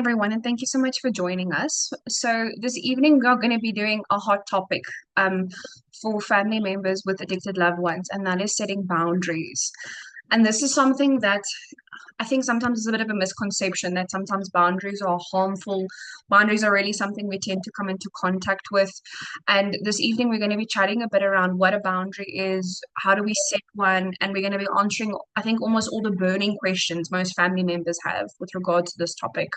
Everyone, and thank you so much for joining us. So this evening we are going to be doing a hot topic um, for family members with addicted loved ones, and that is setting boundaries. And this is something that I think sometimes is a bit of a misconception that sometimes boundaries are harmful. Boundaries are really something we tend to come into contact with. And this evening we're going to be chatting a bit around what a boundary is, how do we set one, and we're going to be answering, I think, almost all the burning questions most family members have with regard to this topic.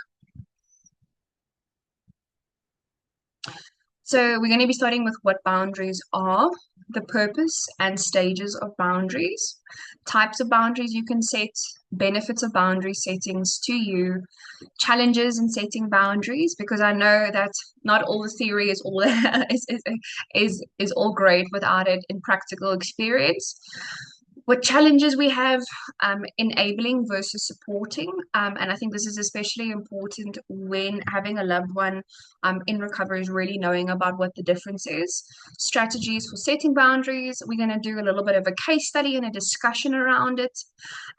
So we're going to be starting with what boundaries are, the purpose and stages of boundaries, types of boundaries you can set, benefits of boundary settings to you, challenges in setting boundaries, because I know that not all the theory is all is all great without it in practical experience. What challenges we have, enabling versus supporting. And I think this is especially important when having a loved one in recovery, is really knowing about what the difference is. Strategies for setting boundaries. We're going to do a little bit of a case study and a discussion around it.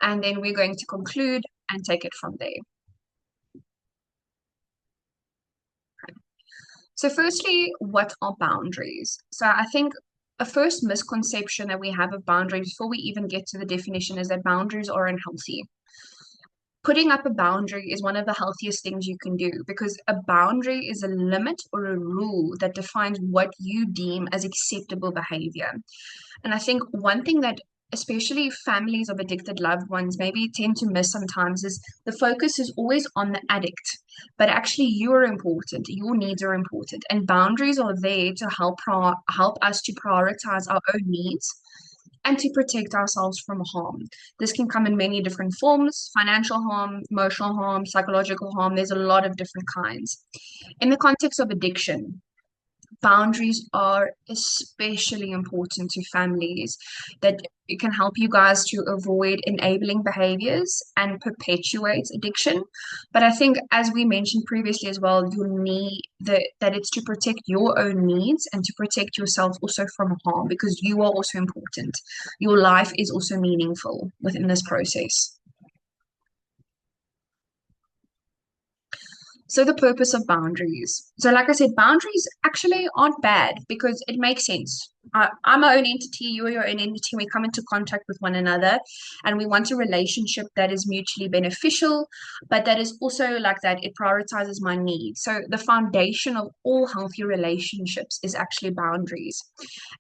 And then we're going to conclude and take it from there. So, firstly, what are boundaries? So, I think a first misconception that we have of boundaries before we even get to the definition is that boundaries are unhealthy. Putting up a boundary is one of the healthiest things you can do because a boundary is a limit or a rule that defines what you deem as acceptable behavior. And I think one thing that especially families of addicted loved ones maybe tend to miss sometimes is the focus is always on the addict, but actually you're important, your needs are important, and boundaries are there to help us to prioritize our own needs and to protect ourselves from harm. This can come in many different forms: financial harm, emotional harm, psychological harm. There's a lot of different kinds. In the context of addiction, boundaries are especially important to families, that it can help you guys to avoid enabling behaviors and perpetuate addiction. But I think, as we mentioned previously as well, you need that it's to protect your own needs and to protect yourself also from harm, because you are also important. Your life is also meaningful within this process. So the purpose of boundaries. So like I said, boundaries actually aren't bad because it makes sense. I'm my own entity, you're your own entity. We come into contact with one another and we want a relationship that is mutually beneficial, but that is also like that it prioritizes my needs. So the foundation of all healthy relationships is actually boundaries.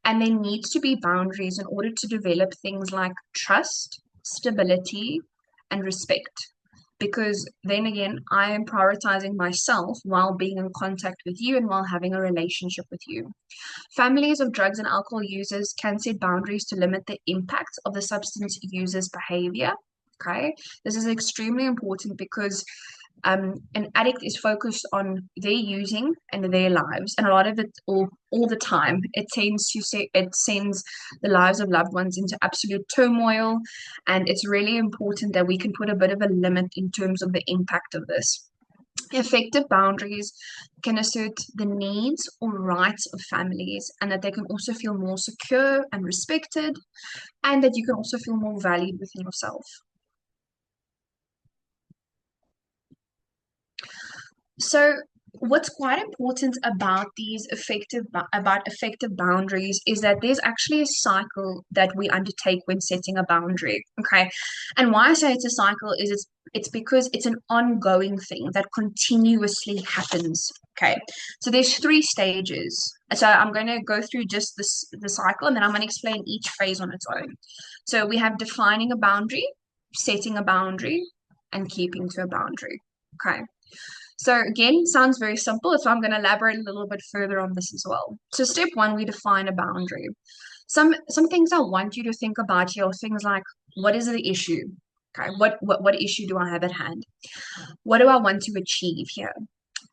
And there needs to be boundaries in order to develop things like trust, stability, and respect, because then again, I am prioritizing myself while being in contact with you and while having a relationship with you. Families of drugs and alcohol users can set boundaries to limit the impact of the substance user's behavior. Okay, this is extremely important because an addict is focused on their using and their lives, and a lot of it, all the time, it tends to say it sends the lives of loved ones into absolute turmoil, and it's really important that we can put a bit of a limit in terms of the impact of this. Effective boundaries can assert the needs or rights of families, and that they can also feel more secure and respected, and that you can also feel more valued within yourself. So what's quite important about effective boundaries is that there's actually a cycle that we undertake when setting a boundary. Okay. And why I say it's a cycle is it's because it's an ongoing thing that continuously happens. Okay. So there's three stages. So I'm going to go through just the cycle, and then I'm going to explain each phase on its own. So we have defining a boundary, setting a boundary, and keeping to a boundary. Okay. So again, sounds very simple, so I'm going to elaborate a little bit further on this as well. So step one, we define a boundary. Some things I want you to think about here are things like, what is the issue? Okay, what issue do I have at hand? What do I want to achieve here?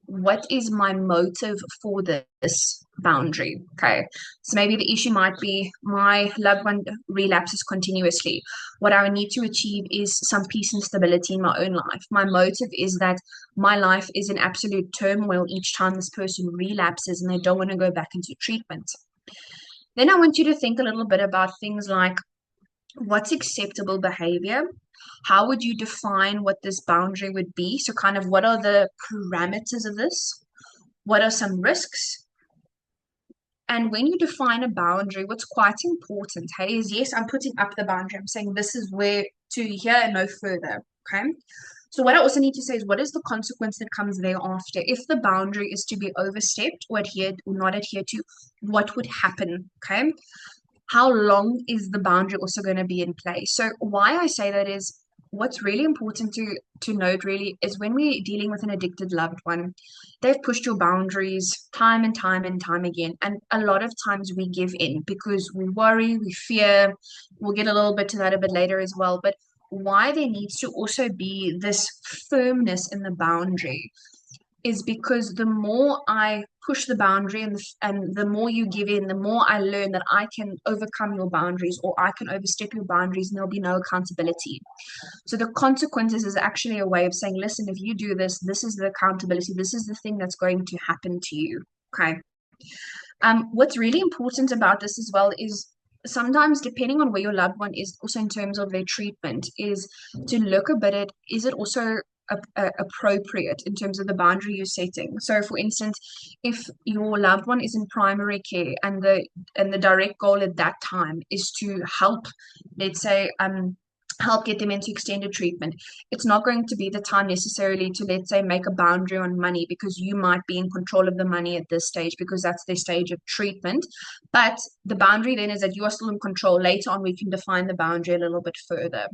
What is my motive for this boundary? Okay, so maybe the issue might be my loved one relapses continuously. What I need to achieve is some peace and stability in my own life. My motive is that my life is in absolute turmoil each time this person relapses and they don't want to go back into treatment. Then I want you to think a little bit about things like, what's acceptable behavior How would you define what this boundary would be? So kind of what are the parameters of this? What are some risks? And when you define a boundary, what's quite important, hey, is yes, I'm putting up the boundary. I'm saying this is where to here and no further. Okay. So what I also need to say is what is the consequence that comes thereafter? If the boundary is to be overstepped or adhered or not adhered to, what would happen? Okay. How long is the boundary also going to be in place? So why I say that is what's really important to note really is when we're dealing with an addicted loved one, they've pushed your boundaries time and time and time again. And a lot of times we give in because we worry, we fear. We'll get a little bit to that a bit later as well. But why there needs to also be this firmness in the boundary is because the more I push the boundary and the more you give in, the more I learn that I can overcome your boundaries or I can overstep your boundaries and there'll be no accountability. So the consequences is actually a way of saying, listen, if you do this, this is the accountability. This is the thing that's going to happen to you. Okay. What's really important about this as well is sometimes depending on where your loved one is also in terms of their treatment is to look a bit at is it also appropriate in terms of the boundary you're setting. So for instance, if your loved one is in primary care and the direct goal at that time is to help, let's say, help get them into extended treatment, it's not going to be the time necessarily to, let's say, make a boundary on money because you might be in control of the money at this stage because that's their stage of treatment. But the boundary then is that you are still in control. Later on, we can define the boundary a little bit further.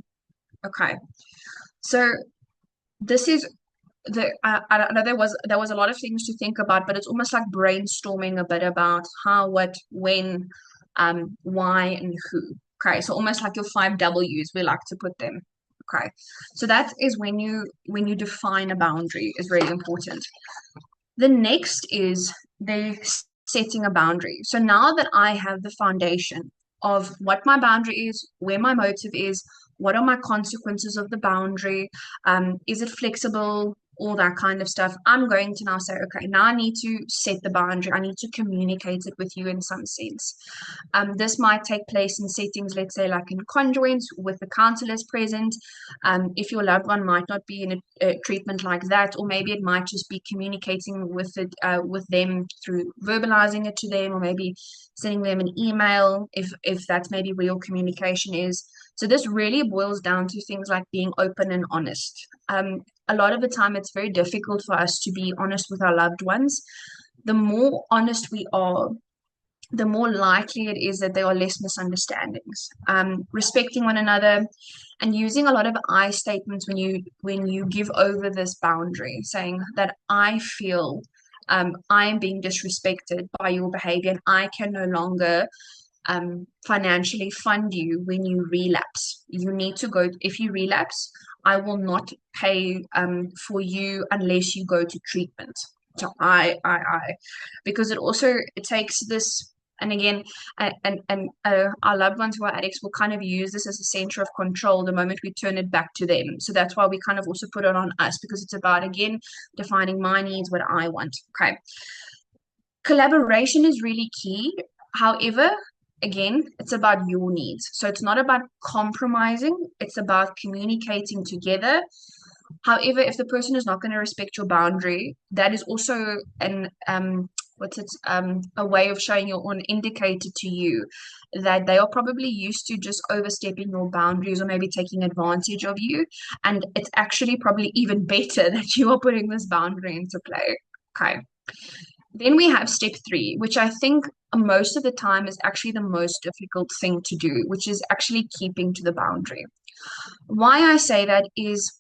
Okay. So this is I know there was a lot of things to think about, but it's almost like brainstorming a bit about how, what, when, why, and who. Okay, so almost like your 5 W's, we like to put them. Okay, so that is when you define a boundary is really important. The next is the setting a boundary. So now that I have the foundation of what my boundary is, where my motive is, what are my consequences of the boundary, is it flexible, all that kind of stuff, I'm going to now say, okay, now I need to set the boundary. I need to communicate it with you in some sense. This might take place in settings, let's say, like in conjoints with the counselors present. If your loved one might not be in a treatment like that, or maybe it might just be communicating with them through verbalizing it to them, or maybe sending them an email if that's maybe where your communication is. So this really boils down to things like being open and honest. A lot of the time, it's very difficult for us to be honest with our loved ones. The more honest we are, the more likely it is that there are less misunderstandings. Respecting one another and using a lot of I statements when you give over this boundary, saying that I feel I am being disrespected by your behavior and I can no longer financially fund you when you relapse. You need to go, if you relapse, I will not pay for you unless you go to treatment. So because it takes this, and again, our loved ones who are addicts will kind of use this as a center of control the moment we turn it back to them. So that's why we kind of also put it on us, because it's about, again, defining my needs, what I want. Okay. Collaboration is really key. However, again, it's about your needs. So it's not about compromising, it's about communicating together. However, if the person is not going to respect your boundary, that is also a way of showing your own indicator to you that they are probably used to just overstepping your boundaries or maybe taking advantage of you. And it's actually probably even better that you are putting this boundary into play. Okay. Then we have step 3, which I think most of the time is actually the most difficult thing to do, which is actually keeping to the boundary. Why I say that is,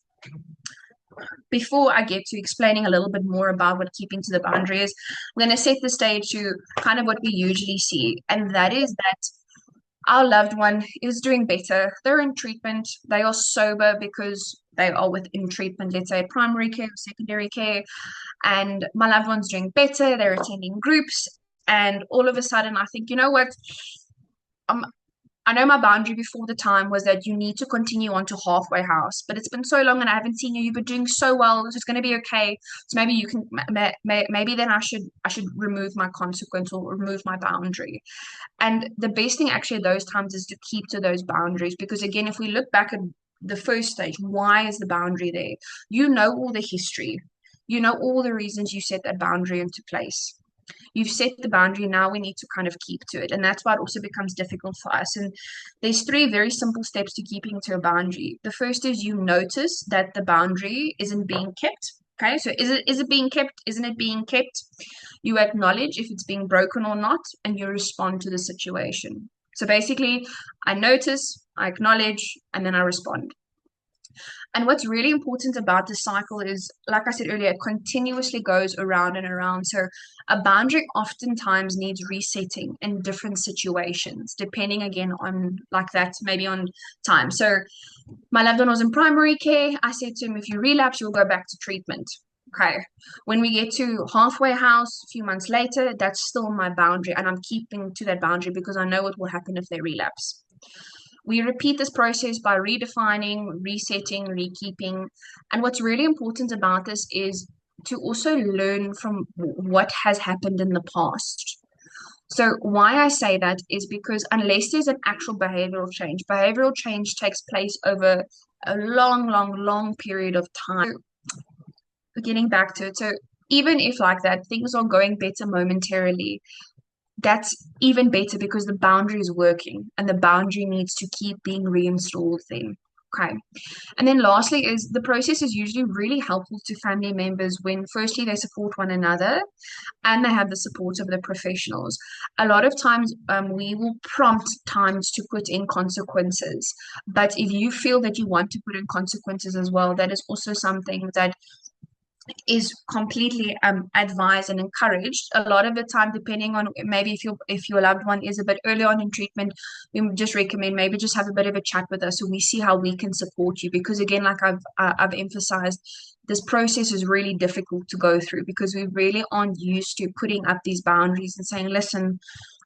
before I get to explaining a little bit more about what keeping to the boundary is, I'm going to set the stage to kind of what we usually see. And that is that our loved one is doing better. They're in treatment. They are sober because they are within treatment, let's say primary care, secondary care. And my loved one's doing better. They're attending groups. And all of a sudden, I think, you know what? I know my boundary before the time was that you need to continue on to halfway house, but it's been so long and I haven't seen you. You've been doing so well. It's going to be okay. So maybe you can, maybe then I should remove my consequence or remove my boundary. And the best thing actually at those times is to keep to those boundaries, because again, if we look back at the first stage. Why is the boundary there? You know all the history. You know all the reasons you set that boundary into place. You've set the boundary, now we need to kind of keep to it. And that's why it also becomes difficult for us. And there's three very simple steps to keeping to a boundary. The first is you notice that the boundary isn't being kept. Okay, so is it being kept? Isn't it being kept? You acknowledge if it's being broken or not, and you respond to the situation. So basically, I notice, I acknowledge, and then I respond. And what's really important about this cycle is, like I said earlier, it continuously goes around and around. So a boundary oftentimes needs resetting in different situations, depending again on like that, maybe on time. So my loved one was in primary care. I said to him, if you relapse, you'll go back to treatment. Okay. When we get to halfway house, a few months later, that's still my boundary. And I'm keeping to that boundary because I know what will happen if they relapse. We repeat this process by redefining, resetting, rekeeping. And what's really important about this is to also learn from what has happened in the past. So, why I say that is because unless there's an actual behavioral change takes place over a long, long, long period of time. So, getting back to it. So, even if like that, things are going better momentarily, that's even better because the boundary is working and the boundary needs to keep being reinstalled then. Okay. And then lastly is the process is usually really helpful to family members when firstly they support one another and they have the support of the professionals. A lot of times we will prompt times to put in consequences. But if you feel that you want to put in consequences as well, that is also something that is completely advised and encouraged. A lot of the time, depending on maybe if your loved one is a bit early on in treatment, we just recommend maybe just have a bit of a chat with us so we see how we can support you. Because again, like I've emphasized, this process is really difficult to go through because we really aren't used to putting up these boundaries and saying, listen,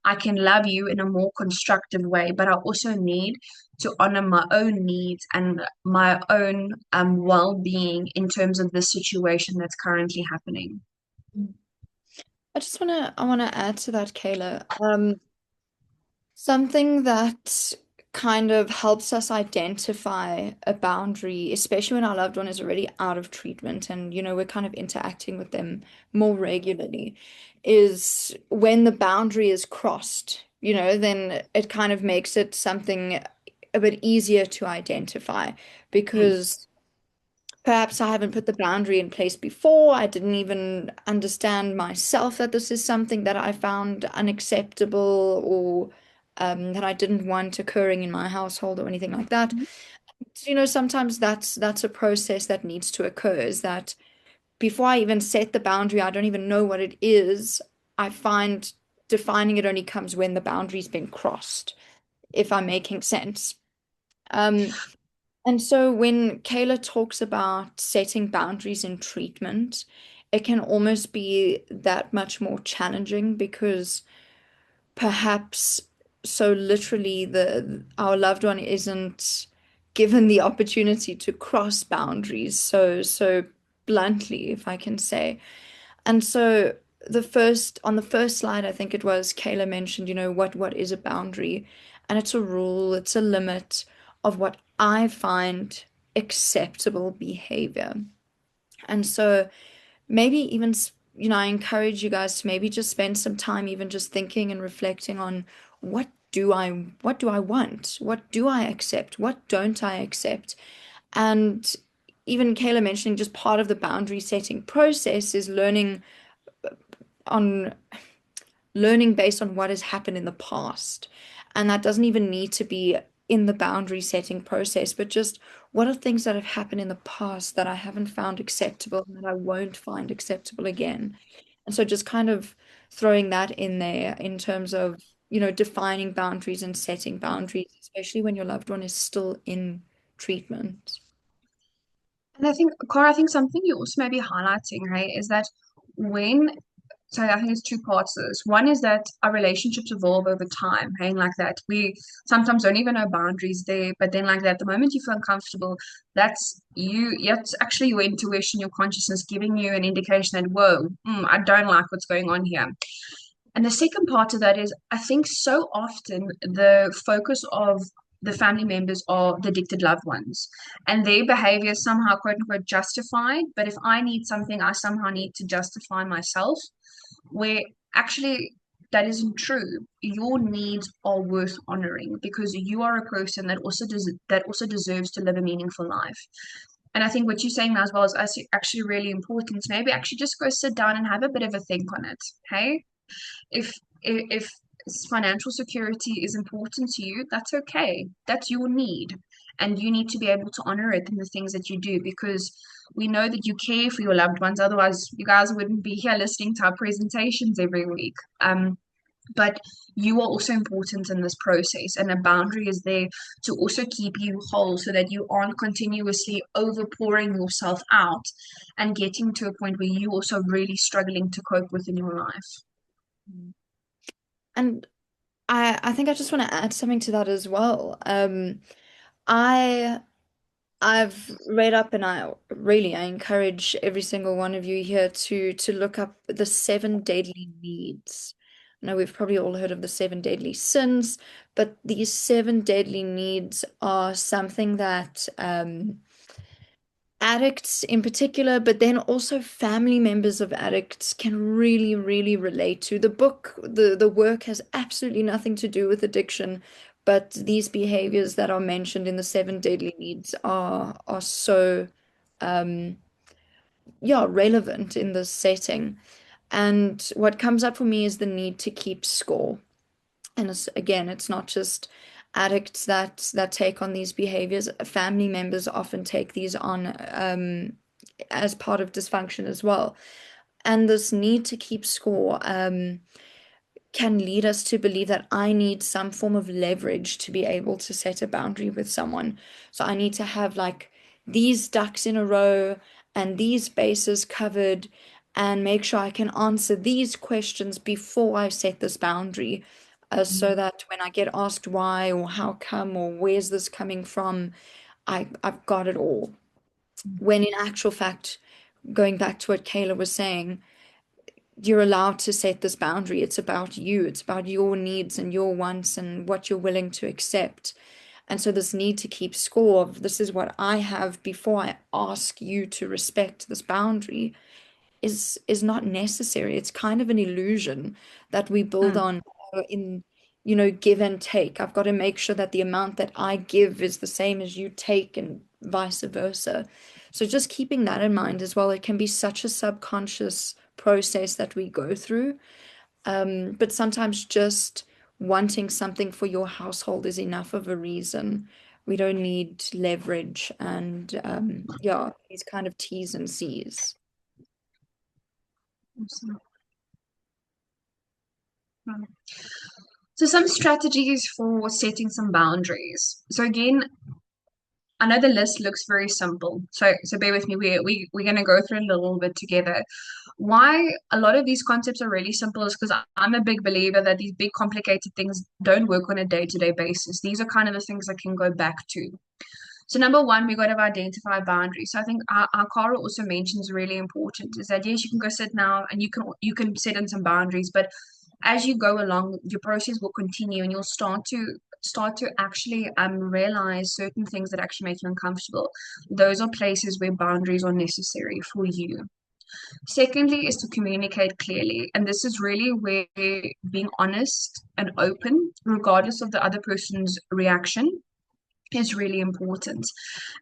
I can love you in a more constructive way, but I also need to honor my own needs and my own well-being in terms of the situation that's currently happening. I wanna add to that, Kayla. Something that kind of helps us identify a boundary, especially when our loved one is already out of treatment and, we're kind of interacting with them more regularly, is when the boundary is crossed, then it kind of makes it something a bit easier to identify Yes. because perhaps I haven't put the boundary in place before. I didn't even understand myself that this is something that I found unacceptable or that I didn't want occurring in my household or anything like that. Sometimes that's a process that needs to occur, is that before I even set the boundary, I don't even know what it is. I find defining it only comes when the boundary's been crossed, if I'm making sense. Um, and so when Kayla talks about setting boundaries in treatment, it can almost be that much more challenging because perhaps so literally the our loved one isn't given the opportunity to cross boundaries so bluntly, if I can say. And so on the first slide, I think it was, Kayla mentioned, what is a boundary? And it's a rule, it's a limit of what I find acceptable behavior. And so maybe even, I encourage you guys to maybe just spend some time even just thinking and reflecting on what do I want? What do I accept? What don't I accept? And even Kayla mentioning just part of the boundary setting process is on learning based on what has happened in the past. And that doesn't even need to be in the boundary setting process, but just what are things that have happened in the past that I haven't found acceptable and that I won't find acceptable again. And so just kind of throwing that in there in terms of, defining boundaries and setting boundaries, especially when your loved one is still in treatment. And I think, Cara, I think something you also may be highlighting, right, is that when so I think there's two parts to this. One is that our relationships evolve over time, hey, like that. We sometimes don't even know boundaries there, but then like that, the moment you feel uncomfortable, that's you, it's actually your intuition, your consciousness giving you an indication that, whoa, I don't like what's going on here. And the second part of that is, I think so often the focus of the family members are the addicted loved ones, and their behavior is somehow quote unquote justified. But if I need something, I somehow need to justify myself, where actually that isn't true. Your needs are worth honoring because you are a person that also deserves to live a meaningful life. And I think what you're saying now as well is actually really important. Maybe actually just go sit down and have a bit of a think on it. Hey, if if financial security is important to you, that's okay. That's your need. And you need to be able to honor it in the things that you do because we know that you care for your loved ones. Otherwise, you guys wouldn't be here listening to our presentations every week. But you are also important in this process, and a boundary is there to also keep you whole so that you aren't continuously overpouring yourself out and getting to a point where you also really struggling to cope within your life. And I think I just want to add something to that as well. I I've read up, and I encourage every single one of you here to look up the seven deadly needs. I know we've probably all heard of the seven deadly sins, but these seven deadly needs are something that addicts in particular, but then also family members of addicts can really, really relate to. The work has absolutely nothing to do with addiction, but these behaviors that are mentioned in the seven deadly needs are so um yeah, relevant in this setting. And what comes up for me is the need to keep score. And again, it's not just addicts that take on these behaviors. Family members often take these on as part of dysfunction as well. And this need to keep score can lead us to believe that I need some form of leverage to be able to set a boundary with someone. So I need to have like these ducks in a row and these bases covered and make sure I can answer these questions before I set this boundary. So that when I get asked why or how come or where's this coming from, I've got it all. When in actual fact, going back to what Kayla was saying, you're allowed to set this boundary. It's about you, it's about your needs and your wants and what you're willing to accept. And so, this need to keep score of this is what I have before I ask you to respect this boundary is not necessary. It's kind of an illusion that we build Mm. on in, give and take. I've got to make sure that the amount that I give is the same as you take and vice versa. So just keeping that in mind as well, it can be such a subconscious process that we go through. But sometimes just wanting something for your household is enough of a reason. We don't need leverage and yeah, these kind of T's and C's. Awesome. Mm. So some strategies for setting some boundaries. So again, I know the list looks very simple. So bear with me. We're gonna go through it a little bit together. Why a lot of these concepts are really simple is because I'm a big believer that these big complicated things don't work on a day-to-day basis. These are kind of the things I can go back to. So number one, we got to identify boundaries. So I think our Cara also mentions really important is that yes, you can go sit now and you can set in some boundaries, but as you go along, your process will continue and you'll start to actually realize certain things that actually make you uncomfortable. Those are places where boundaries are necessary for you. Secondly, is to communicate clearly. And this is really where being honest and open, regardless of the other person's reaction, is really important.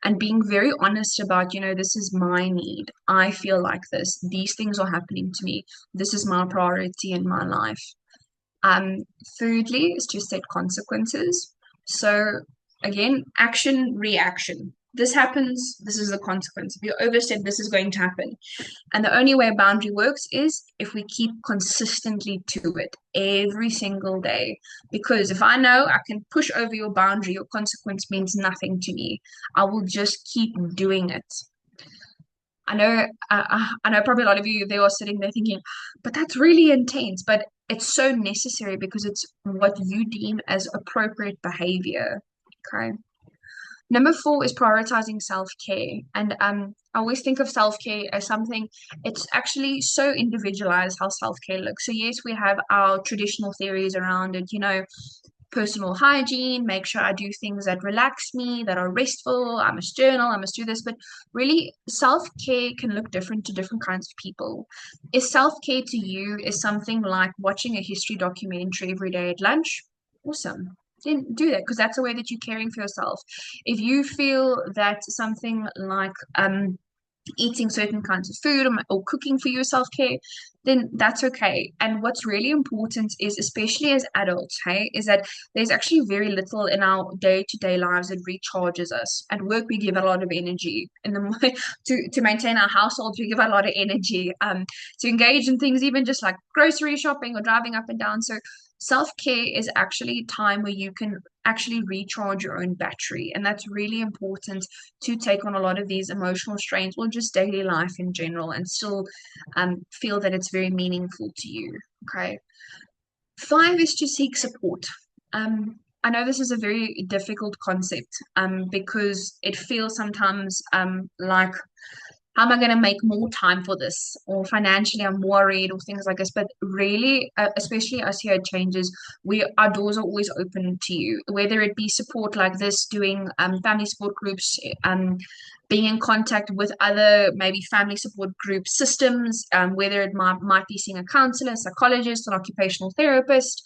And being very honest about, this is my need. I feel like this. These things are happening to me. This is my priority in my life. Um, Thirdly, is to set consequences. So again, action, reaction. This happens, this is the consequence. If you overstep, this is going to happen. And the only way a boundary works is if we keep consistently to it every single day. Because if I know I can push over your boundary, your consequence means nothing to me. I will just keep doing it. I know probably a lot of you they are sitting there thinking, but that's really intense. But it's so necessary because it's what you deem as appropriate behavior. Okay. Number four is prioritizing self-care. And I always think of self-care as something, it's actually so individualized how self-care looks. So yes, we have our traditional theories around it, personal hygiene, make sure I do things that relax me, that are restful. I must journal, I must do this. But really, self-care can look different to different kinds of people. Is self-care to you is something like watching a history documentary every day at lunch? Awesome. Then do that because that's a way that you're caring for yourself. If you feel that something like eating certain kinds of food or cooking for your self-care, then that's okay. And what's really important is, especially as adults, hey, is that there's actually very little in our day-to-day lives that recharges us. At work, we give a lot of energy. In the to maintain our households, we give a lot of energy. To engage in things, even just like grocery shopping or driving up and down. So self-care is actually time where you can actually recharge your own battery, and that's really important to take on a lot of these emotional strains or just daily life in general and still feel that it's very meaningful to you. Okay. 5 is to seek support. I know this is a very difficult concept because it feels sometimes like, how am I going to make more time for this? Or financially, I'm worried, or things like this. But really, especially us here at Changes, our doors are always open to you. Whether it be support like this, doing family support groups, being in contact with other maybe family support group systems, whether it might be seeing a counselor, psychologist, an occupational therapist,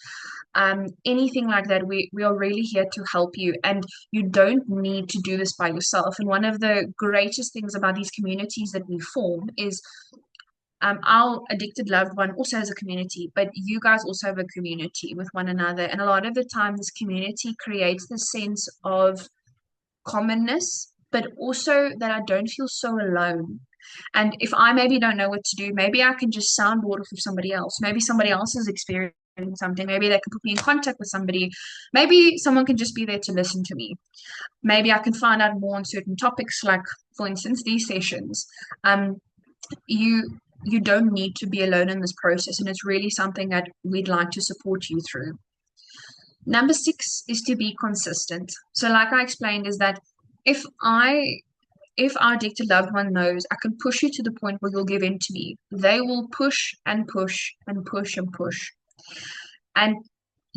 anything like that. We are really here to help you, and you don't need to do this by yourself. And one of the greatest things about these communities that we form is our addicted loved one also has a community, but you guys also have a community with one another. And a lot of the time, this community creates this sense of commonness, but also that I don't feel so alone. And if I maybe don't know what to do, maybe I can just soundboard off of somebody else. Maybe somebody else is experiencing something. Maybe they can put me in contact with somebody. Maybe someone can just be there to listen to me. Maybe I can find out more on certain topics, like, for instance, these sessions. Um, you don't need to be alone in this process, and it's really something that we'd like to support you through. Number 6 is to be consistent. So, like I explained, is that if I if our addicted loved one knows I can push you to the point where you'll give in to me, they will push and push and push and push. And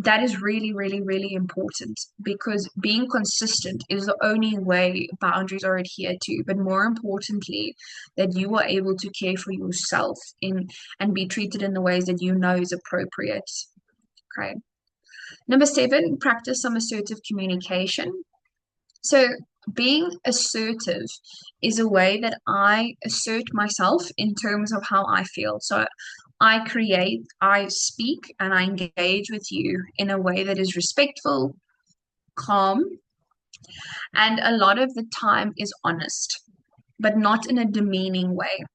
that is really, really, really important because being consistent is the only way boundaries are adhered to. But more importantly, that you are able to care for yourself in and be treated in the ways that you know is appropriate. Okay. Number 7, practice some assertive communication. So being assertive is a way that I assert myself in terms of how I feel. So I speak, and I engage with you in a way that is respectful, calm, and a lot of the time is honest, but not in a demeaning way.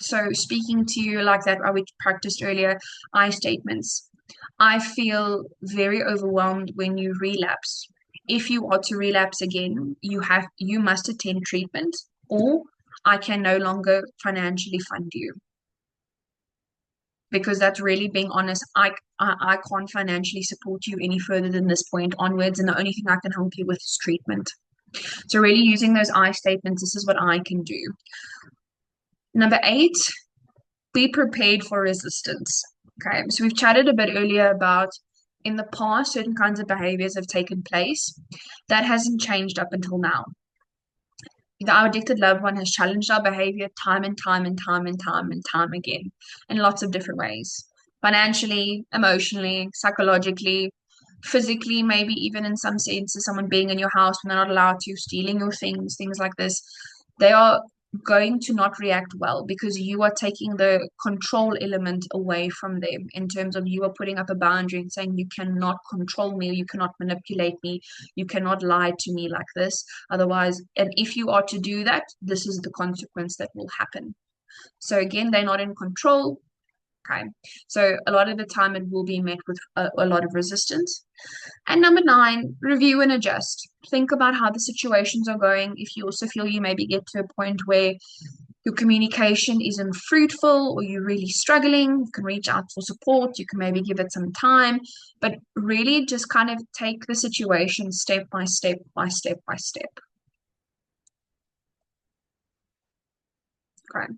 So speaking to you like that, we practiced earlier, I statements. I feel very overwhelmed when you relapse. If you are to relapse again, you must attend treatment, or I can no longer financially fund you. Because that's really being honest. I can't financially support you any further than this point onwards, and the only thing I can help you with is treatment. So really using those I statements, this is what I can do. Number 8, be prepared for resistance. Okay, so we've chatted a bit earlier about in the past, certain kinds of behaviors have taken place. That hasn't changed up until now. Our addicted loved one has challenged our behavior time and time and time and time and time again in lots of different ways. Financially, emotionally, psychologically, physically, maybe even in some senses, someone being in your house when they're not allowed to, stealing your things, things like this. They are going to not react well because you are taking the control element away from them in terms of you are putting up a boundary and saying you cannot control me, you cannot manipulate me, you cannot lie to me like this. Otherwise, and if you are to do that, this is the consequence that will happen. So again, they're not in control. Okay. So a lot of the time it will be met with a lot of resistance. And number 9, review and adjust. Think about how the situations are going. If you also feel you maybe get to a point where your communication isn't fruitful or you're really struggling, you can reach out for support. You can maybe give it some time, but really just kind of take the situation step by step by step by step. Okay.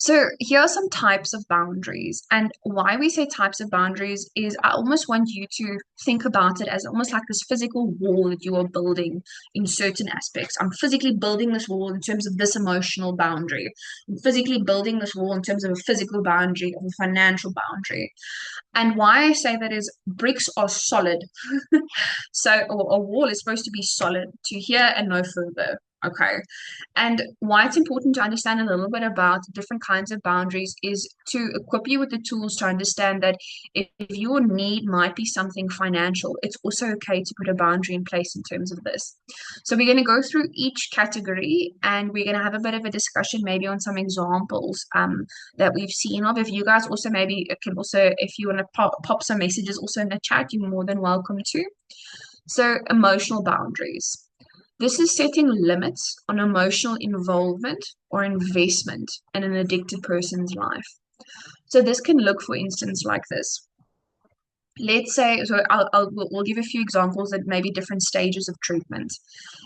So here are some types of boundaries. And why we say types of boundaries is I almost want you to think about it as almost like this physical wall that you are building in certain aspects. I'm physically building this wall in terms of this emotional boundary. I'm physically building this wall in terms of a physical boundary, of a financial boundary. And why I say that is bricks are solid. So a wall is supposed to be solid to here and no further. Okay. And why it's important to understand a little bit about different kinds of boundaries is to equip you with the tools to understand that if your need might be something financial, it's also okay to put a boundary in place in terms of this. So we're going to go through each category and we're going to have a bit of a discussion maybe on some examples that we've seen of. If you guys also maybe can also, if you want to pop some messages also in the chat, you're more than welcome to. So emotional boundaries. This is setting limits on emotional involvement or investment in an addicted person's life. So this can look, for instance, like this. Let's say, so we'll give a few examples at maybe different stages of treatment.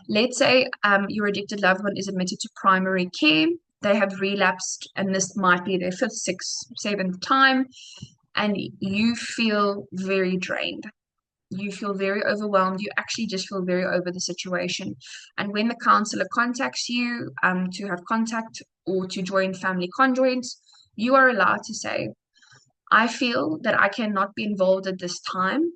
Let's say your addicted loved one is admitted to primary care. They have relapsed, and this might be their fifth, sixth, seventh time, and you feel very drained. You feel very overwhelmed. You actually just feel very over the situation. And when the counselor contacts you to have contact or to join family conjoints, you are allowed to say, I feel that I cannot be involved at this time.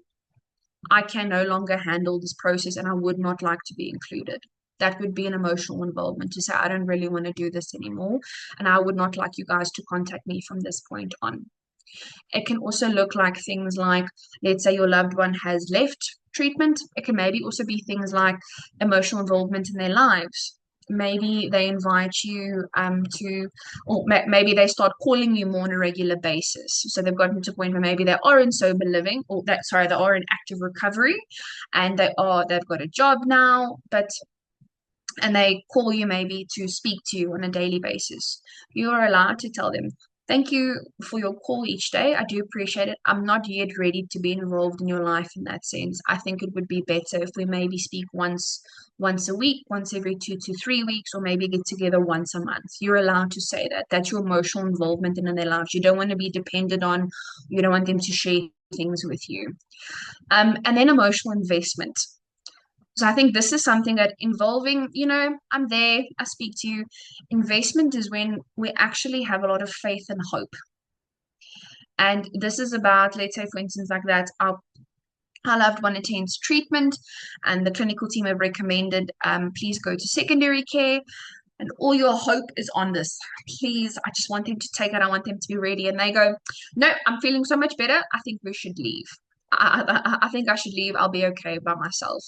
I can no longer handle this process and I would not like to be included. That would be an emotional involvement to say, I don't really want to do this anymore. And I would not like you guys to contact me from this point on. It can also look like things like, let's say your loved one has left treatment. It can maybe also be things like emotional involvement in their lives. Maybe they invite you or maybe they start calling you more on a regular basis. So they've gotten to a point where maybe they are in sober living, or that sorry, they are in active recovery, and they've got a job now, and they call you maybe to speak to you on a daily basis. You are allowed to tell them, thank you for your call each day. I do appreciate it. I'm not yet ready to be involved in your life in that sense. I think it would be better if we maybe speak once a week, once every 2 to 3 weeks, or maybe get together once a month. You're allowed to say that. That's your emotional involvement in their lives. You don't want to be dependent on, you don't want them to share things with you. And then emotional investment. So I think this is something that involving, I'm there, I speak to you. Investment is when we actually have a lot of faith and hope. And this is about, let's say, for instance, like that, our loved one attends treatment and the clinical team have recommended, please go to secondary care. And all your hope is on this. Please, I just want them to take it. I want them to be ready. And they go, no, I'm feeling so much better. I think we should leave. I think I should leave. I'll be okay by myself.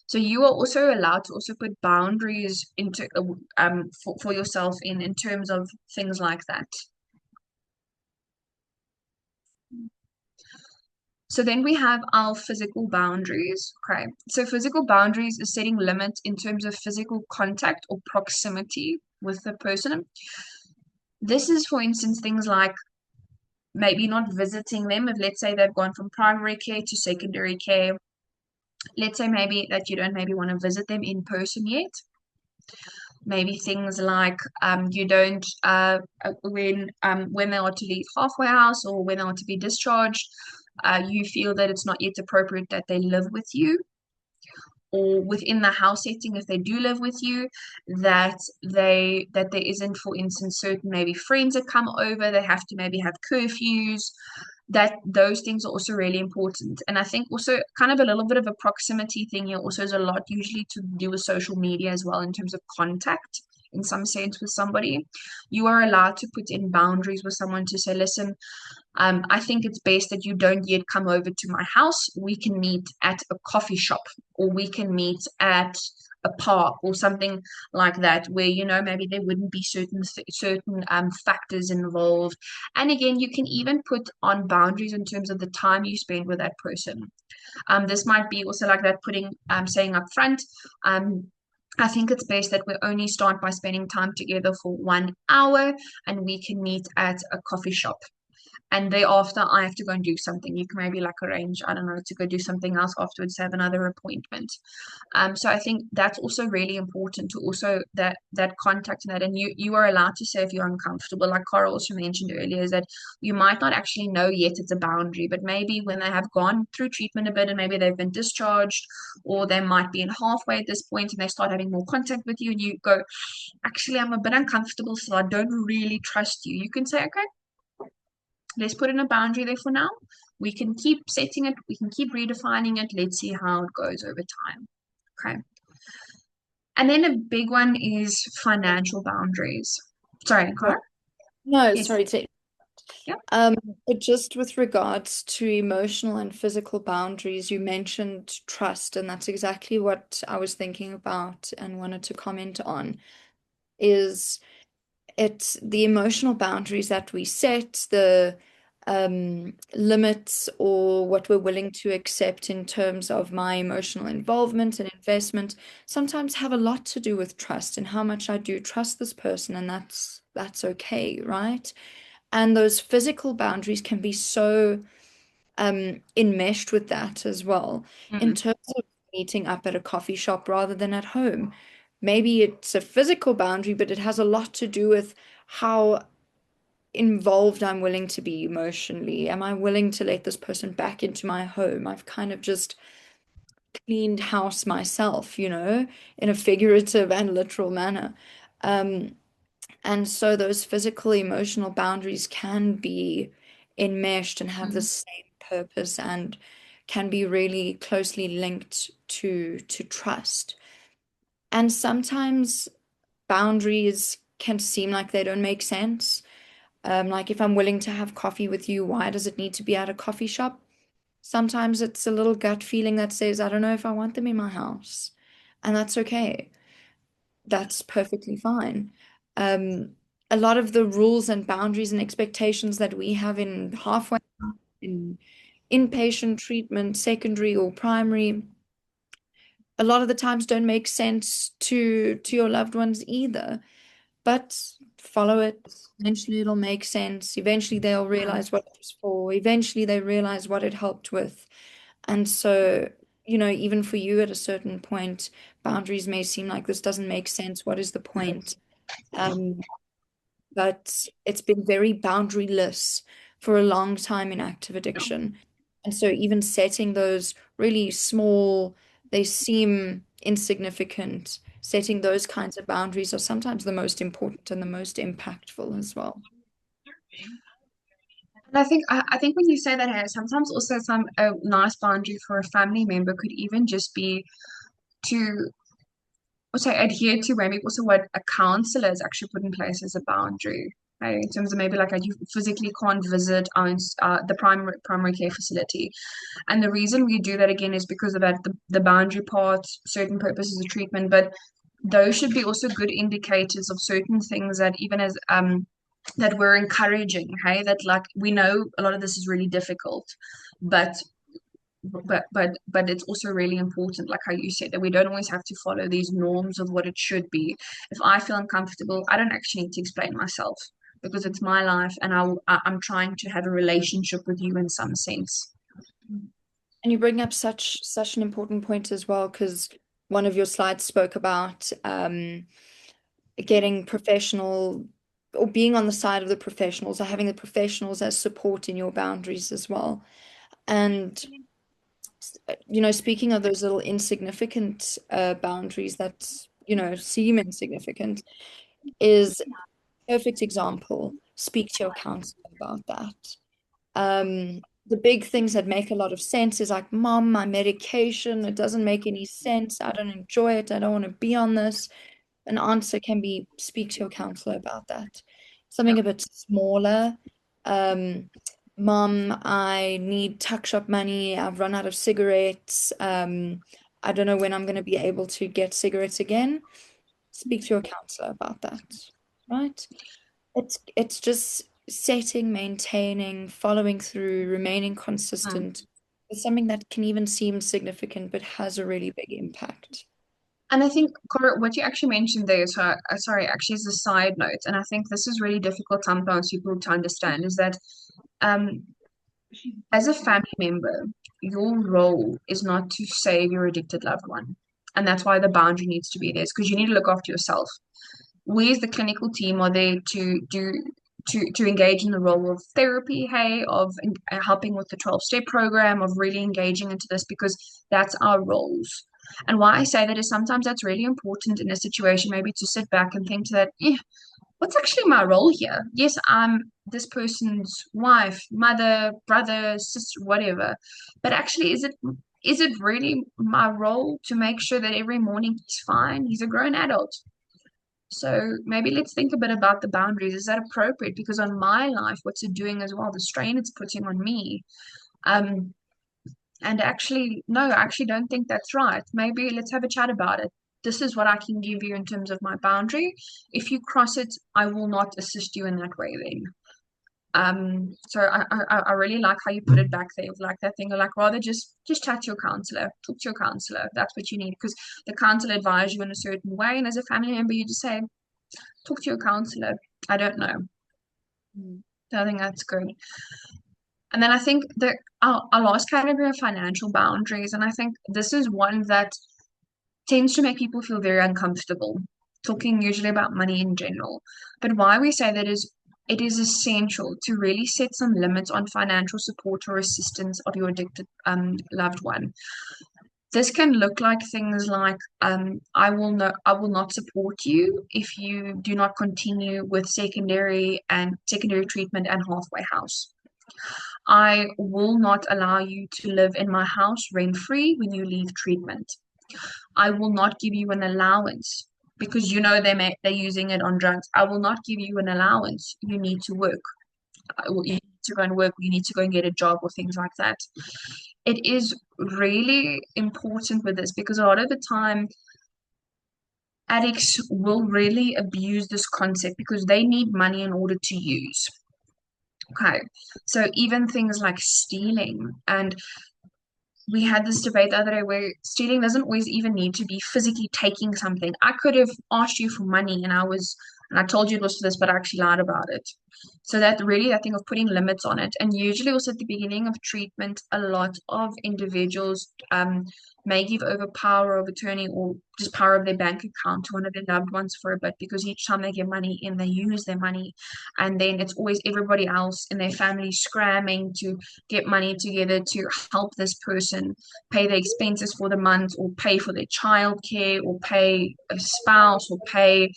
So you are also allowed to also put boundaries into for yourself in terms of things like that. So then we have our physical boundaries. Okay. So physical boundaries is setting limits in terms of physical contact or proximity with the person. This is, for instance, things like maybe not visiting them. If let's say they've gone from primary care to secondary care, let's say maybe that you don't maybe want to visit them in person yet. Maybe things like you don't when they are to leave halfway house or when they are to be discharged, you feel that it's not yet appropriate that they live with you, or within the house setting if they do live with you, that there isn't, for instance, certain maybe friends that come over, they have to maybe have curfews, that those things are also really important. And I think also kind of a little bit of a proximity thing here also is a lot usually to do with social media as well in terms of contact in some sense with somebody. You are allowed to put in boundaries with someone to say, listen, I think it's best that you don't yet come over to my house. We can meet at a coffee shop, or we can meet at a park or something like that, where maybe there wouldn't be certain factors involved. And again, you can even put on boundaries in terms of the time you spend with that person. This might be also like that, putting saying up front. I think it's best that we only start by spending time together for 1 hour and we can meet at a coffee shop. and thereafter I have to go and do something. You can maybe like arrange, I don't know, to go do something else afterwards, have another appointment. So I think that's also really important to also that contact and that, and you are allowed to say if you're uncomfortable. Like Cara also mentioned earlier, is that you might not actually know yet it's a boundary, but maybe when they have gone through treatment a bit and maybe they've been discharged, or they might be in halfway at this point and they start having more contact with you, and you go, actually, I'm a bit uncomfortable, so I don't really trust you. You can say, okay, let's put in a boundary there for now. We can keep setting it, we can keep redefining it. Let's see how it goes over time. Okay. And then a big one is financial boundaries. Sorry, Sorry. Car? No, Yes. sorry to Yeah. um, but just with regards to emotional and physical boundaries, you mentioned trust, and that's exactly what I was thinking about and wanted to comment on. Is it's the emotional boundaries that we set, the limits or what we're willing to accept in terms of my emotional involvement and investment sometimes have a lot to do with trust and how much I do trust this person, and that's okay, right? And those physical boundaries can be so enmeshed with that as well, in Mm, terms of meeting up at a coffee shop rather than at home. Maybe it's a physical boundary, but it has a lot to do with how involved I'm willing to be emotionally. Am I willing to let this person back into my home? I've kind of just cleaned house myself, in a figurative and literal manner. Um, and so those physical, emotional boundaries can be enmeshed and have the mm, same purpose and can be really closely linked to trust. And sometimes boundaries can seem like they don't make sense. Like if I'm willing to have coffee with you, why does it need to be at a coffee shop? Sometimes it's a little gut feeling that says, I don't know if I want them in my house. And that's okay. That's perfectly fine. Um, a lot of the rules and boundaries and expectations that we have in halfway in inpatient treatment, secondary or primary, a lot of the times don't make sense to your loved ones either. But follow it. Eventually it'll make sense. Eventually they'll mm. realize what it was for. Eventually they realize what it helped with. And so, even for you at a certain point, boundaries may seem like this doesn't make sense. What is the point? Um, but it's been very boundaryless for a long time in active addiction. And so even setting those really small, they seem insignificant, setting those kinds of boundaries are sometimes the most important and the most impactful as well. And I think when you say that, hey, sometimes also some a nice boundary for a family member could even just be to also adhere to maybe also what a counselor has actually put in place as a boundary. Right? In terms of maybe like you physically can't visit the primary care facility. And the reason we do that again is because of that the boundary part, certain purposes of treatment, but those should be also good indicators of certain things that even as that we're encouraging, hey, that like we know a lot of this is really difficult, but but it's also really important, like how you said, that we don't always have to follow these norms of what it should be. If I feel uncomfortable, I don't actually need to explain myself because it's my life, and I'm trying to have a relationship with you in some sense. And you bring up such an important point as well, because one of your slides spoke about getting professional or being on the side of the professionals or having the professionals as support in your boundaries as well. And speaking of those little insignificant boundaries that, seem insignificant, is a perfect example. Speak to your counselor about that. The big things that make a lot of sense is like, Mom, my medication, it doesn't make any sense. I don't enjoy it. I don't want to be on this. An answer can be speak to your counselor about that. Yeah. Something a bit smaller. Um, Mom, I need tuck shop money. I've run out of cigarettes. I don't know when I'm going to be able to get cigarettes again. Speak to your counselor about that, right? It's just setting, maintaining, following through, remaining Mm. consistent. It's something that can even seem significant, but has a really big impact. And I think, Cora, what you actually mentioned there, so sorry, actually, is a side note, and I think this is really difficult sometimes people to understand, is that Um, as a family member, your role is not to save your addicted loved one. And that's why the boundary needs to be there, because you need to look after yourself. We as the clinical team are there to do to engage in the role of therapy, hey, of helping with the 12-step program, of really engaging into this because that's our roles. And why I say that is sometimes that's really important in a situation, maybe to sit back and think to that, what's actually my role here? Yes, I'm this person's wife, mother, brother, sister, whatever. But actually, is it really my role to make sure that every morning he's fine? He's a grown adult. So maybe let's think a bit about the boundaries. Is that appropriate? Because on my life, what's it doing as well? The strain it's putting on me. Um, and actually, no, I actually don't think that's right. Maybe let's have a chat about it. This is what I can give you in terms of my boundary. If you cross it, I will not assist you in that way then. So I really like how you put it back there, like that thing, like rather just chat to your counselor, talk to your counselor. That's what you need because the counselor advise you in a certain way, and as a family member, you just say, talk to your counselor. I don't know. Mm. So I think that's good. And then I think that our last category of financial boundaries, and I think this is one that tends to make people feel very uncomfortable, talking usually about money in general. But why we say that is it is essential to really set some limits on financial support or assistance of your addicted loved one. This can look like things like I will not support you if you do not continue with secondary treatment and halfway house. I will not allow you to live in my house rent free when you leave treatment. I will not give you an allowance because you know they're using it on drugs. I will not give you an allowance. You need to work. You need to go and work. You need to go and get a job or things like that. It is really important with this because a lot of the time addicts will really abuse this concept because they need money in order to use. Okay, so even things like stealing, and we had this debate the other day where stealing doesn't always even need to be physically taking something. I could have asked you for money and I told you it was for this, but I actually lied about it. So that really, I think of putting limits on it. And usually also at the beginning of treatment, a lot of individuals may give over power of attorney or just power of their bank account to one of their loved ones for a bit because each time they get money in, they use their money. And then it's always everybody else in their family scramming to get money together to help this person pay the expenses for the month or pay for their childcare or pay a spouse or pay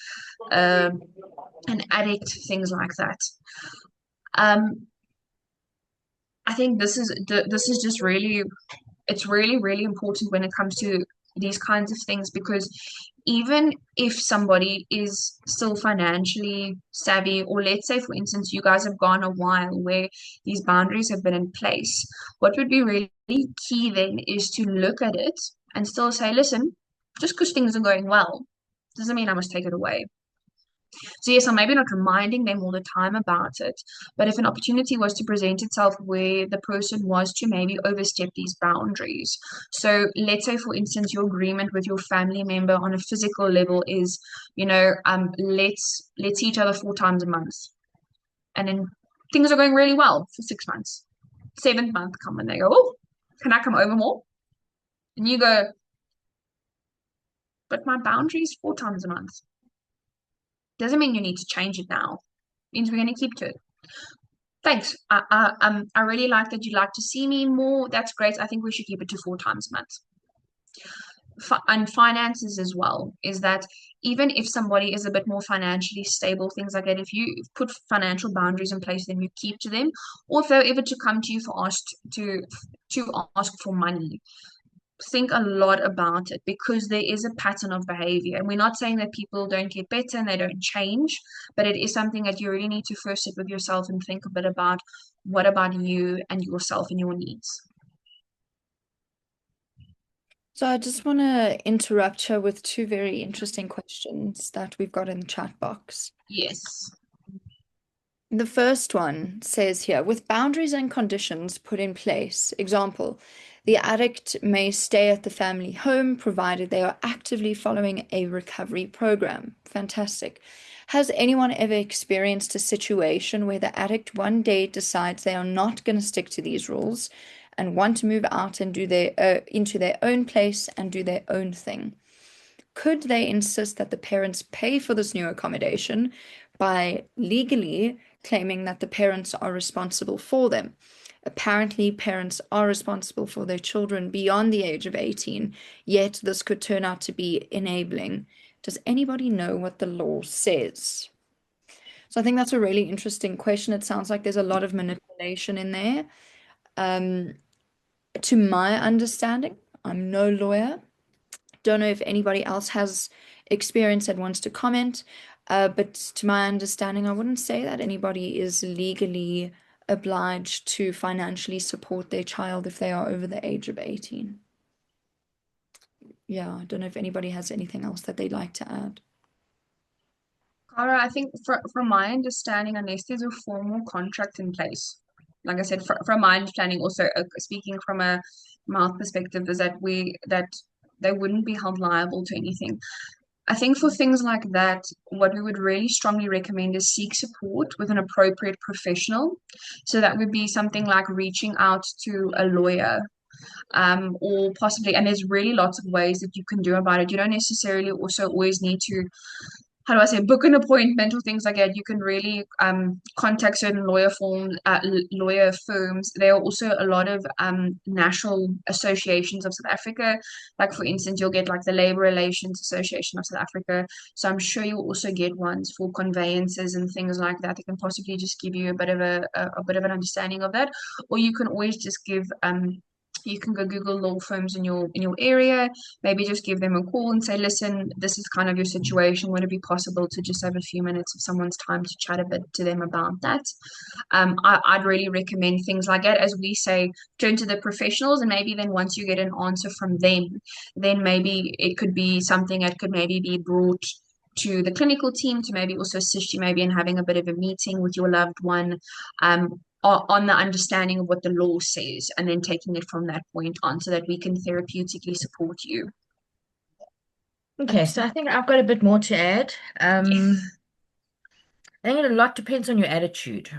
um, an addict, things like that. Um, I think this is just really it's really really important when it comes to these kinds of things because even if somebody is still financially savvy, or let's say for instance you guys have gone a while where these boundaries have been in place, what would be really key then is to look at it and still say, listen, just because things are going well doesn't mean I must take it away. So yes, I'm maybe not reminding them all the time about it, but if an opportunity was to present itself where the person was to maybe overstep these boundaries. So let's say, for instance, your agreement with your family member on a physical level is, let's see each other 4 times a month, and then things are going really well for 6 months. Seventh month come and they go, oh, can I come over more? And you go, but my boundary is 4 times a month. Doesn't mean you need to change it now. It means we're going to keep to it. Thanks. I really like that you like to see me more. That's great. I think we should keep it to 4 times a month. And finances as well is that even if somebody is a bit more financially stable, things like that, if you put financial boundaries in place, then you keep to them. Or if they're ever to come to you for to ask for money, think a lot about it because there is a pattern of behavior. And we're not saying that people don't get better and they don't change, but it is something that you really need to first sit with yourself and think a bit about what about you and yourself and your needs. So I just want to interrupt you with two very interesting questions that we've got in the chat box. Yes. The first one says here, with boundaries and conditions put in place, example, the addict may stay at the family home provided they are actively following a recovery program. Fantastic. Has anyone ever experienced a situation where the addict one day decides they are not going to stick to these rules and want to move out and do their into their own place and do their own thing? Could they insist that the parents pay for this new accommodation by legally claiming that the parents are responsible for them? Apparently, parents are responsible for their children beyond the age of 18, yet this could turn out to be enabling. Does anybody know what the law says? So I think that's a really interesting question. It sounds like there's a lot of manipulation in there. Um, to my understanding, I'm no lawyer. Don't know if anybody else has experience that wants to comment, but to my understanding, I wouldn't say that anybody is legally obliged to financially support their child if they are over the age of 18. Yeah, I don't know if anybody has anything else that they'd like to add. Cara, I think from my understanding, unless there's a formal contract in place, like I said, from my understanding, also speaking from a mouth perspective, is that they wouldn't be held liable to anything. I think for things like that, what we would really strongly recommend is seek support with an appropriate professional. So that would be something like reaching out to a lawyer, or possibly, and there's really lots of ways that you can do about it. You don't necessarily also always need to, how do I say, book an appointment or things like that. You can really contact certain lawyer firms. There are also a lot of national associations of South Africa. Like for instance, you'll get like the Labor Relations Association of South Africa. So I'm sure you'll also get ones for conveyances and things like that. They can possibly just give you a bit of a bit of an understanding of that. Or you can always just give you can go Google law firms in your area, maybe just give them a call and say, listen, this is kind of your situation. Would it be possible to just have a few minutes of someone's time to chat a bit to them about that? I'd really recommend things like that. As we say, turn to the professionals, and maybe then once you get an answer from them, then maybe it could be something that could maybe be brought to the clinical team to maybe also assist you maybe in having a bit of a meeting with your loved one, on the understanding of what the law says, and then taking it from that point on so that we can therapeutically support you. Okay, so I think I've got a bit more to add. Yes. I think a lot depends on your attitude.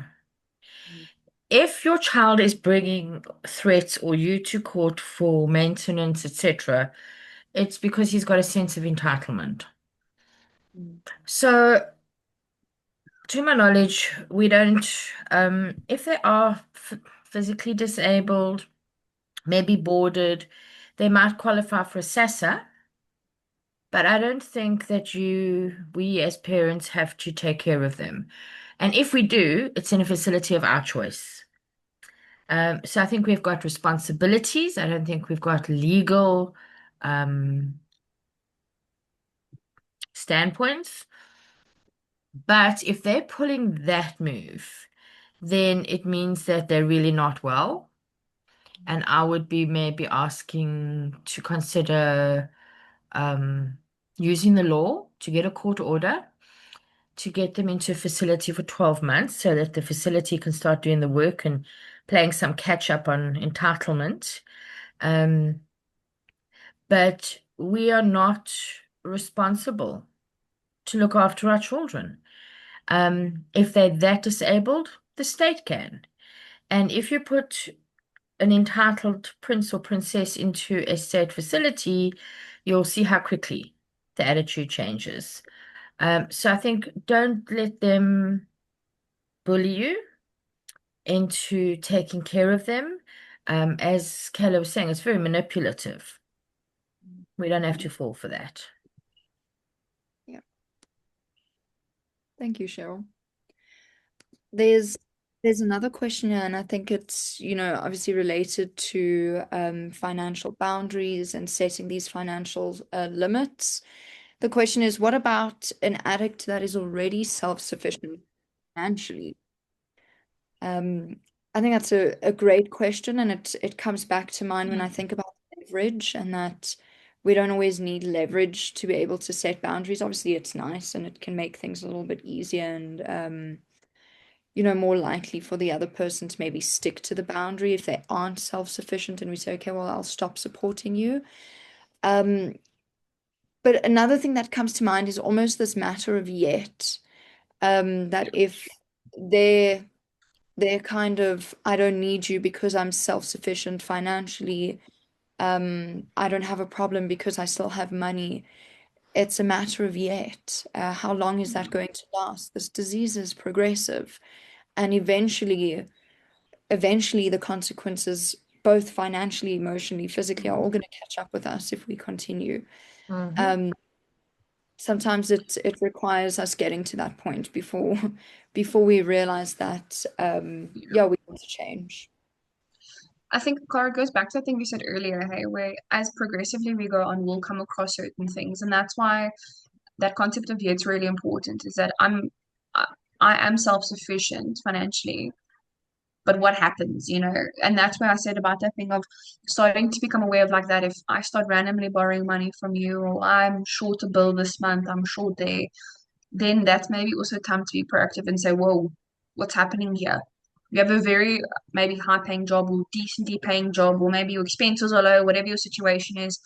If your child is bringing threats or you to court for maintenance, etc., it's because he's got a sense of entitlement. So, to my knowledge, we don't, if they are physically disabled, maybe boarded, they might qualify for a SASA, but I don't think that we as parents have to take care of them. And if we do, it's in a facility of our choice. So I think we've got responsibilities. I don't think we've got legal standpoints. But if they're pulling that move, then it means that they're really not well. And I would be maybe asking to consider um, using the law to get a court order to get them into a facility for 12 months so that the facility can start doing the work and playing some catch up on entitlement. Um, but we are not responsible to look after our children. If they're that disabled, the state can. And if you put an entitled prince or princess into a state facility, you'll see how quickly the attitude changes. So I think don't let them bully you into taking care of them. As Kayla was saying, it's very manipulative. We don't have to fall for that. Yeah. Thank you, Cheryl. There's another question here, and I think it's, obviously related to financial boundaries and setting these financial limits. The question is, what about an addict that is already self-sufficient financially? I think that's a great question, and it comes back to mind when I think about leverage, and that we don't always need leverage to be able to set boundaries. Obviously, it's nice and it can make things a little bit easier and more likely for the other person to maybe stick to the boundary if they aren't self-sufficient and we say, okay, well, I'll stop supporting you. But another thing that comes to mind is almost this matter of yet. that if they're kind of, I don't need you because I'm self-sufficient financially. I don't have a problem because I still have money. It's a matter of yet. How long is that going to last? This disease is progressive, and eventually the consequences, both financially, emotionally, physically, are all going to catch up with us if we continue. Mm-hmm. Sometimes it requires us getting to that point before we realize that yeah, we want to change. I think, Cara, goes back to the thing we said earlier, hey, where as progressively we go on, we'll come across certain things. And that's why that concept of it's really important, is that I, I am self-sufficient financially, but what happens, and that's where I said about that thing of starting to become aware of like that. If I start randomly borrowing money from you, or I'm short a bill this month, I'm short there, then that's maybe also time to be proactive and say, whoa, what's happening here? You have a very maybe high paying job or decently paying job, or maybe your expenses are low, whatever your situation is.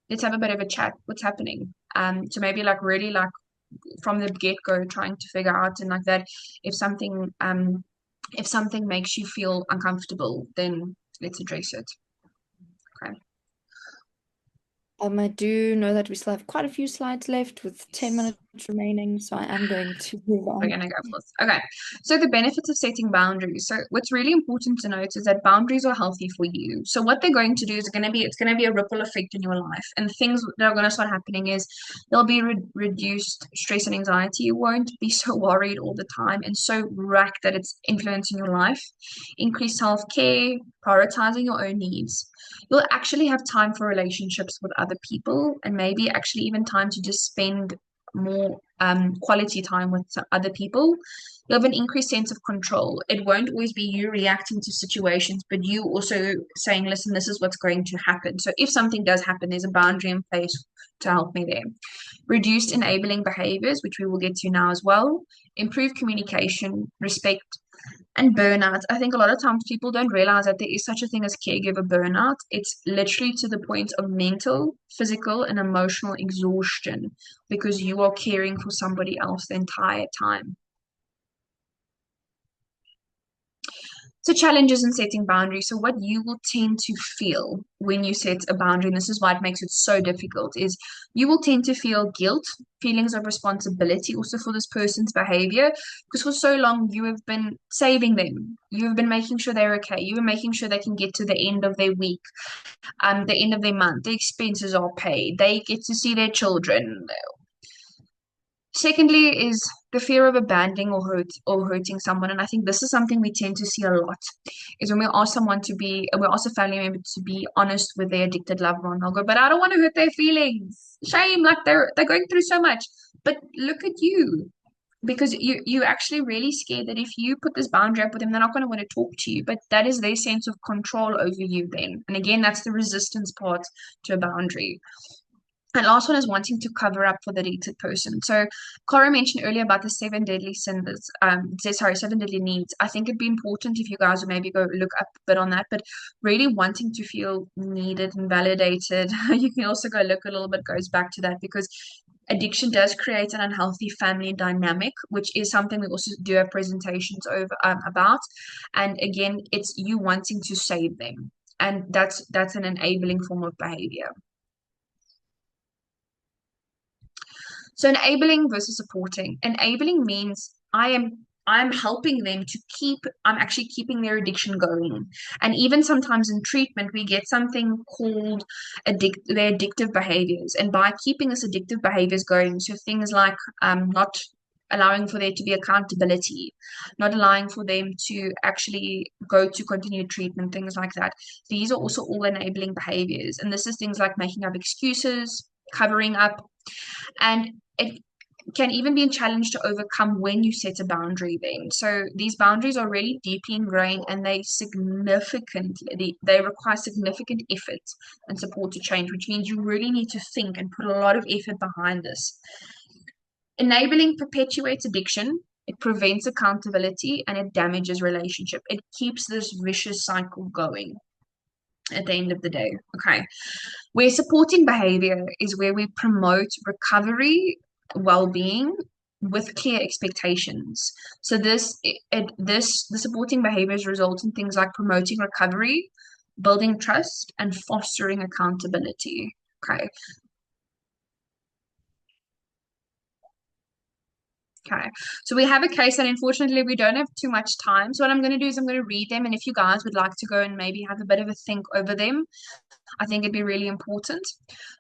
Let's have a bit of a chat. What's happening? So maybe like really like from the get-go trying to figure out, and like that, if something makes you feel uncomfortable, then let's address it. Okay. I do know that we still have quite a few slides left with 10 minutes remaining, so I am going to move We're on. going to go for this. Okay. So the benefits of setting boundaries. So what's really important to note is that boundaries are healthy for you. So what they're going to do is it's going to be a ripple effect in your life. And things that are going to start happening is there'll be reduced stress and anxiety. You won't be so worried all the time and so racked that it's influencing your life. Increased self-care, prioritizing your own needs. You'll actually have time for relationships with other people, and maybe actually even time to just spend more quality time with other people. You have an increased sense of control. It won't always be you reacting to situations, but you also saying, listen, this is what's going to happen. So if something does happen, there's a boundary in place to help me there. Reduced enabling behaviors, which we will get to now as well. Improved communication, respect, and burnout. I think a lot of times people don't realize that there is such a thing as caregiver burnout. It's literally to the point of mental, physical, and emotional exhaustion because you are caring for somebody else the entire time. So challenges in setting boundaries. So what you will tend to feel when you set a boundary, and this is why it makes it so difficult, is you will tend to feel guilt, feelings of responsibility also for this person's behavior, because for so long you have been saving them. You have been making sure they're okay. You are making sure they can get to the end of their week, the end of their month. The expenses are paid. They get to see their children. Secondly is the fear of abandoning or hurting someone. And I think this is something we tend to see a lot, is when we ask we ask a family member to be honest with their addicted loved one. They'll go, but I don't want to hurt their feelings. Shame, like they're going through so much. But look at you. Because you actually really scared that if you put this boundary up with them, they're not going to want to talk to you. But that is their sense of control over you then. And again, that's the resistance part to a boundary. And last one is wanting to cover up for the addicted person. So Cora mentioned earlier about the seven deadly sins, seven deadly needs. I think it'd be important if you guys would maybe go look up a bit on that, but really wanting to feel needed and validated. You can also go look a little bit, goes back to that, because addiction does create an unhealthy family dynamic, which is something we also do have presentations over about. And again, it's you wanting to save them. And that's an enabling form of behavior. So enabling versus supporting. Enabling means I'm helping them to I'm actually keeping their addiction going. And even sometimes in treatment, we get something called their addictive behaviors. And by keeping this addictive behaviors going, so things like not allowing for there to be accountability, not allowing for them to actually go to continued treatment, things like that. These are also all enabling behaviors. And this is things like making up excuses, covering up, and it can even be a challenge to overcome when you set a boundary then. So these boundaries are really deeply ingrained, and they require significant effort and support to change, which means you really need to think and put a lot of effort behind this. Enabling perpetuates addiction. It prevents accountability, and it damages relationship. It keeps this vicious cycle going at the end of the day. Okay. Where supporting behavior is where we promote recovery, well-being, with clear expectations. So the supporting behaviors result in things like promoting recovery, building trust, and fostering accountability. Okay. Okay, so we have a case, and unfortunately, we don't have too much time. So what I'm going to do is I'm going to read them, and if you guys would like to go and maybe have a bit of a think over them, I think it'd be really important.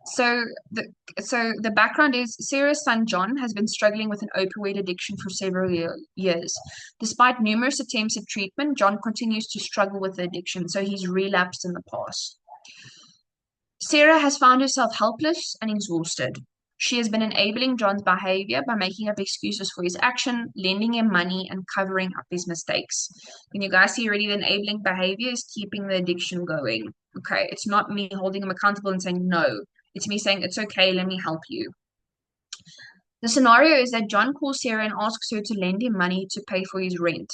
So the background is Sarah's son John has been struggling with an opioid addiction for several years. Despite numerous attempts at treatment, John continues to struggle with the addiction, so he's relapsed in the past. Sarah has found herself helpless and exhausted. She has been enabling John's behavior by making up excuses for his action, lending him money, and covering up his mistakes. Can you guys see already the enabling behavior is keeping the addiction going? Okay, it's not me holding him accountable and saying no. It's me saying, it's okay, let me help you. The scenario is that John calls Sarah and asks her to lend him money to pay for his rent.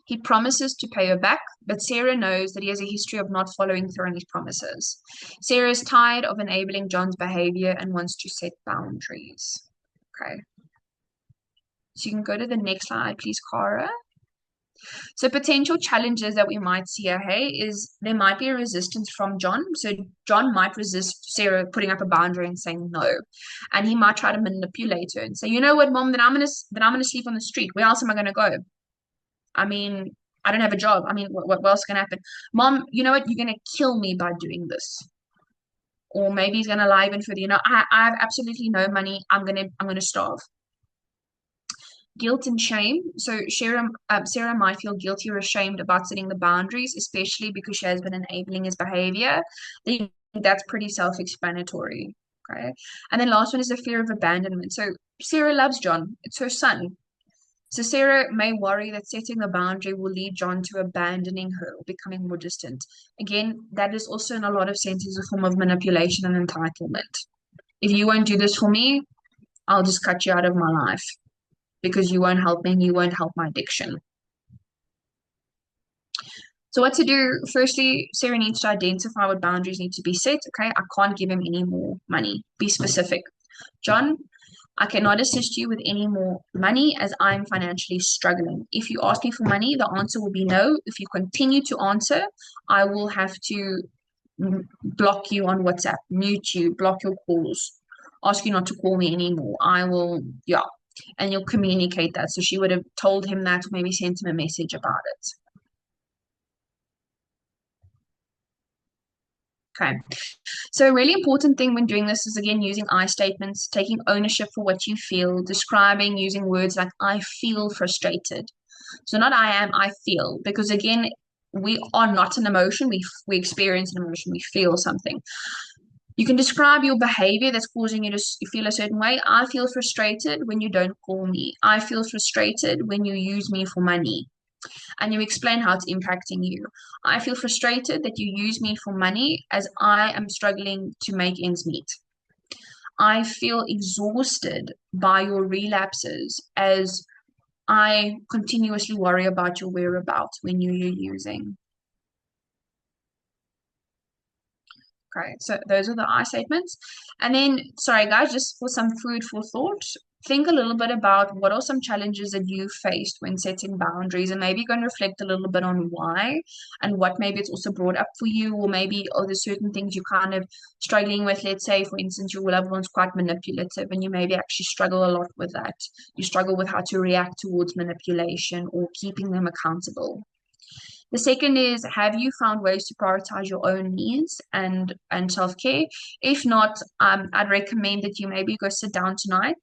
He promises to pay her back, but Sarah knows that he has a history of not following through on his promises. Sarah is tired of enabling John's behavior and wants to set boundaries. Okay. So you can go to the next slide, please, Cara. So potential challenges that we might see here, hey, is there might be a resistance from John. So John might resist Sarah putting up a boundary and saying no. And he might try to manipulate her and say, you know what, Mom, then I'm gonna sleep on the street. Where else am I gonna go? I mean, I don't have a job. I mean, what else can happen? Mom, you know what? You're going to kill me by doing this. Or maybe he's going to lie even further. You know, I have absolutely no money. I'm going to starve. Guilt and shame. So Sarah might feel guilty or ashamed about setting the boundaries, especially because she has been enabling his behavior. I think that's pretty self-explanatory. Okay. And then last one is the fear of abandonment. So Sarah loves John. It's her son. So Sarah may worry that setting a boundary will lead John to abandoning her or becoming more distant. Again, that is also in a lot of senses a form of manipulation and entitlement. If you won't do this for me, I'll just cut you out of my life because you won't help me and you won't help my addiction. So what to do? Firstly, Sarah needs to identify what boundaries need to be set. Okay, I can't give him any more money. Be specific. John, I cannot assist you with any more money as I'm financially struggling. If you ask me for money, the answer will be no. If you continue to answer, I will have to block you on WhatsApp, mute you, block your calls, ask you not to call me anymore. I will, yeah. And you'll communicate that. So she would have told him that, or maybe sent him a message about it. Okay. So a really important thing when doing this is, again, using I statements, taking ownership for what you feel, describing, using words like I feel frustrated. So not I am, I feel, because again, we are not an emotion. We experience an emotion. We feel something. You can describe your behavior that's causing you to feel a certain way. I feel frustrated when you don't call me. I feel frustrated when you use me for money. And you explain how it's impacting you. I feel frustrated that you use me for money as I am struggling to make ends meet. I feel exhausted by your relapses as I continuously worry about your whereabouts when you're using. Okay, so those are the I statements. And then, sorry guys, just for some food for thought, think a little bit about what are some challenges that you faced when setting boundaries, and maybe go and reflect a little bit on why and what maybe it's also brought up for you, or maybe are there certain things you're kind of struggling with. Let's say, for instance, your loved one's quite manipulative and you maybe actually struggle a lot with that. You struggle with how to react towards manipulation or keeping them accountable. The second is, have you found ways to prioritize your own needs and self-care? If not, I'd recommend that you maybe go sit down tonight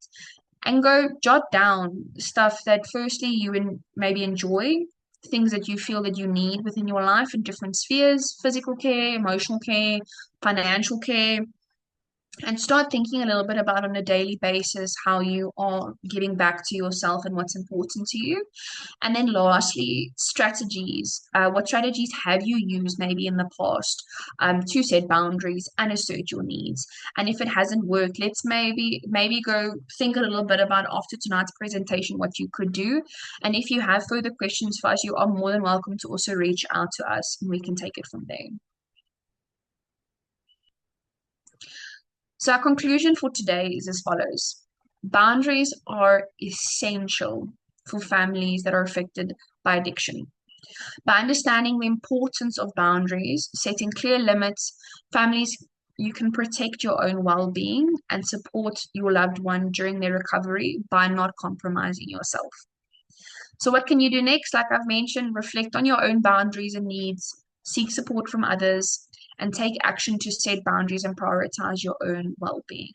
and go jot down stuff that firstly you maybe enjoy, things that you feel that you need within your life in different spheres, physical care, emotional care, financial care, and start thinking a little bit about on a daily basis how you are giving back to yourself and what's important to you. And then lastly, strategies. What strategies have you used maybe in the past to set boundaries and assert your needs? And if it hasn't worked, let's maybe go think a little bit about after tonight's presentation what you could do. And if you have further questions for us, you are more than welcome to also reach out to us and we can take it from there. So our conclusion for today is as follows. Boundaries are essential for families that are affected by addiction. By understanding the importance of boundaries, setting clear limits, families, you can protect your own well-being and support your loved one during their recovery by not compromising yourself. So, what can you do next? Like I've mentioned, reflect on your own boundaries and needs, seek support from others, and take action to set boundaries and prioritize your own well being.